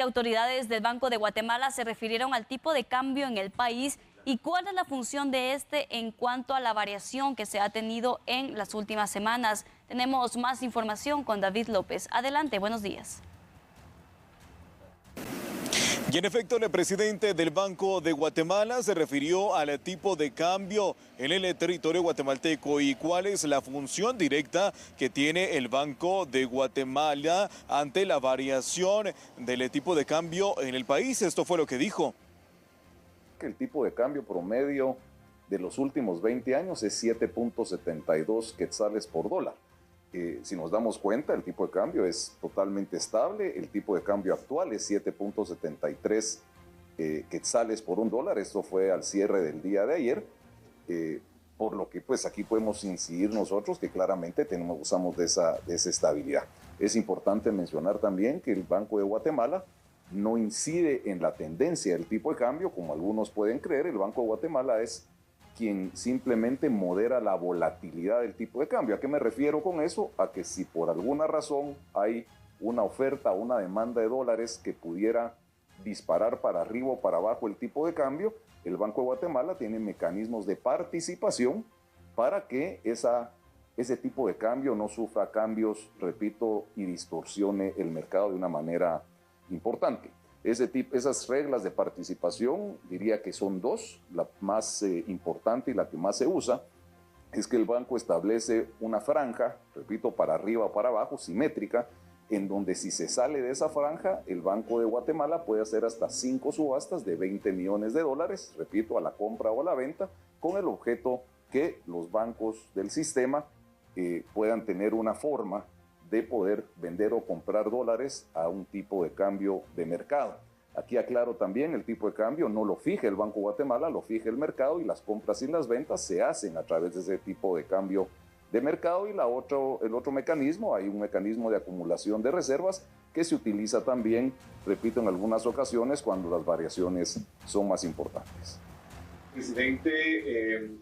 que autoridades del Banco de Guatemala se refirieron al tipo de cambio en el país y cuál es la función de este en cuanto a la variación que se ha tenido en las últimas semanas. Tenemos más información con David López. Adelante, buenos días. Y en efecto, el presidente del Banco de Guatemala se refirió al tipo de cambio en el territorio guatemalteco y cuál es la función directa que tiene el Banco de Guatemala ante la variación del tipo de cambio en el país. Esto fue lo que dijo. El tipo de cambio promedio de los últimos 20 años es 7.72 quetzales por dólar. Si nos damos cuenta, el tipo de cambio es totalmente estable. El tipo de cambio actual es 7.73 quetzales por un dólar. Esto fue al cierre del día de ayer. Por lo que pues aquí podemos incidir nosotros que claramente gozamos de esa estabilidad. Es importante mencionar también que el Banco de Guatemala no incide en la tendencia del tipo de cambio, como algunos pueden creer. El Banco de Guatemala es quien simplemente modera la volatilidad del tipo de cambio. ¿A qué me refiero con eso? A que si por alguna razón hay una oferta o una demanda de dólares que pudiera disparar para arriba o para abajo el tipo de cambio, el Banco de Guatemala tiene mecanismos de participación para que ese tipo de cambio no sufra cambios, repito, y distorsione el mercado de una manera importante. Esas reglas de participación, diría que son dos. La más importante y la que más se usa es que el banco establece una franja, repito, para arriba o para abajo, simétrica, en donde si se sale de esa franja, el Banco de Guatemala puede hacer hasta 5 subastas de 20 millones de dólares, repito, a la compra o a la venta, con el objeto que los bancos del sistema puedan tener una forma de poder vender o comprar dólares a un tipo de cambio de mercado. Aquí aclaro también, el tipo de cambio no lo fija el Banco de Guatemala, lo fija el mercado, y las compras y las ventas se hacen a través de ese tipo de cambio de mercado. Y el otro mecanismo, hay un mecanismo de acumulación de reservas que se utiliza también, repito, en algunas ocasiones cuando las variaciones son más importantes. Presidente,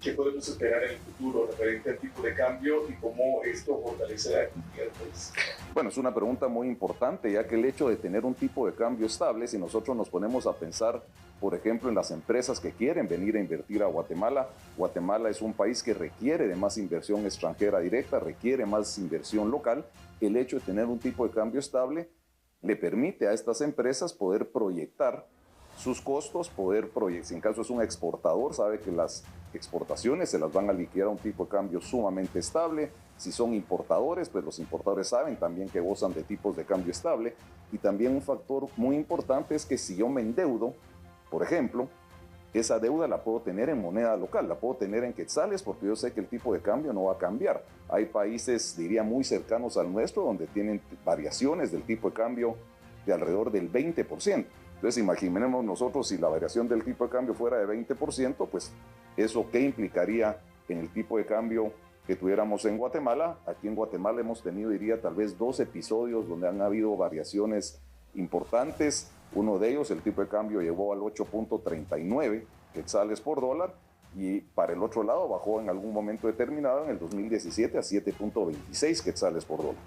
¿qué podemos esperar en el futuro referente al tipo de cambio y cómo esto fortalece la economía del país? Bueno, es una pregunta muy importante, ya que el hecho de tener un tipo de cambio estable, si nosotros nos ponemos a pensar, por ejemplo, en las empresas que quieren venir a invertir a Guatemala, Guatemala es un país que requiere de más inversión extranjera directa, requiere más inversión local. El hecho de tener un tipo de cambio estable le permite a estas empresas poder proyectar sus costos, si en caso es un exportador, sabe que las exportaciones se las van a liquidar a un tipo de cambio sumamente estable. Si son importadores, pues los importadores saben también que gozan de tipos de cambio estable. Y también un factor muy importante es que si yo me endeudo, por ejemplo, esa deuda la puedo tener en moneda local, la puedo tener en quetzales, porque yo sé que el tipo de cambio no va a cambiar. Hay países, diría, muy cercanos al nuestro, donde tienen variaciones del tipo de cambio de alrededor del 20%. Entonces imaginemos nosotros si la variación del tipo de cambio fuera de 20%, pues eso qué implicaría en el tipo de cambio que tuviéramos en Guatemala. Aquí en Guatemala hemos tenido, diría, tal vez 2 episodios donde han habido variaciones importantes. Uno de ellos, el tipo de cambio llegó al 8.39 quetzales por dólar, y para el otro lado bajó en algún momento determinado en el 2017 a 7.26 quetzales por dólar.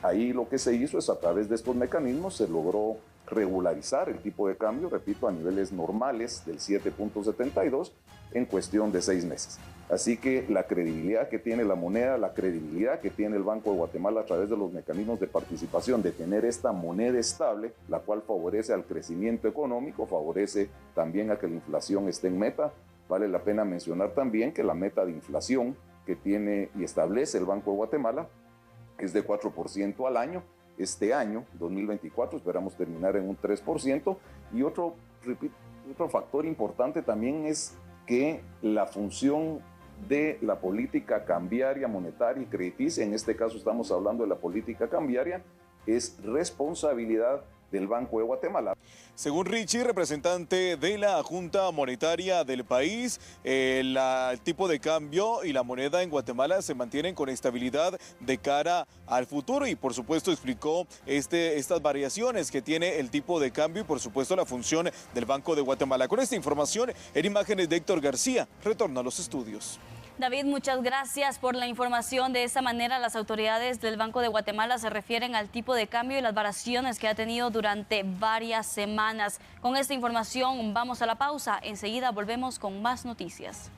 Ahí lo que se hizo es, a través de estos mecanismos, se logró regularizar el tipo de cambio, repito, a niveles normales del 7.72 en cuestión de 6 meses. Así que la credibilidad que tiene la moneda, la credibilidad que tiene el Banco de Guatemala a través de los mecanismos de participación, de tener esta moneda estable, la cual favorece al crecimiento económico, favorece también a que la inflación esté en meta. Vale la pena mencionar también que la meta de inflación que tiene y establece el Banco de Guatemala es de 4% al año. Este año, 2024, esperamos terminar en un 3%. Y otro factor importante también es que la función de la política cambiaria, monetaria y crediticia, en este caso estamos hablando de la política cambiaria, es responsabilidad del Banco de Guatemala. Según Richie, representante de la Junta Monetaria del país, el tipo de cambio y la moneda en Guatemala se mantienen con estabilidad de cara al futuro, y por supuesto explicó estas variaciones que tiene el tipo de cambio y por supuesto la función del Banco de Guatemala. Con esta información, en imágenes de Héctor García, retorno a los estudios. David, muchas gracias por la información. De esta manera, las autoridades del Banco de Guatemala se refieren al tipo de cambio y las variaciones que ha tenido durante varias semanas. Con esta información vamos a la pausa. Enseguida volvemos con más noticias.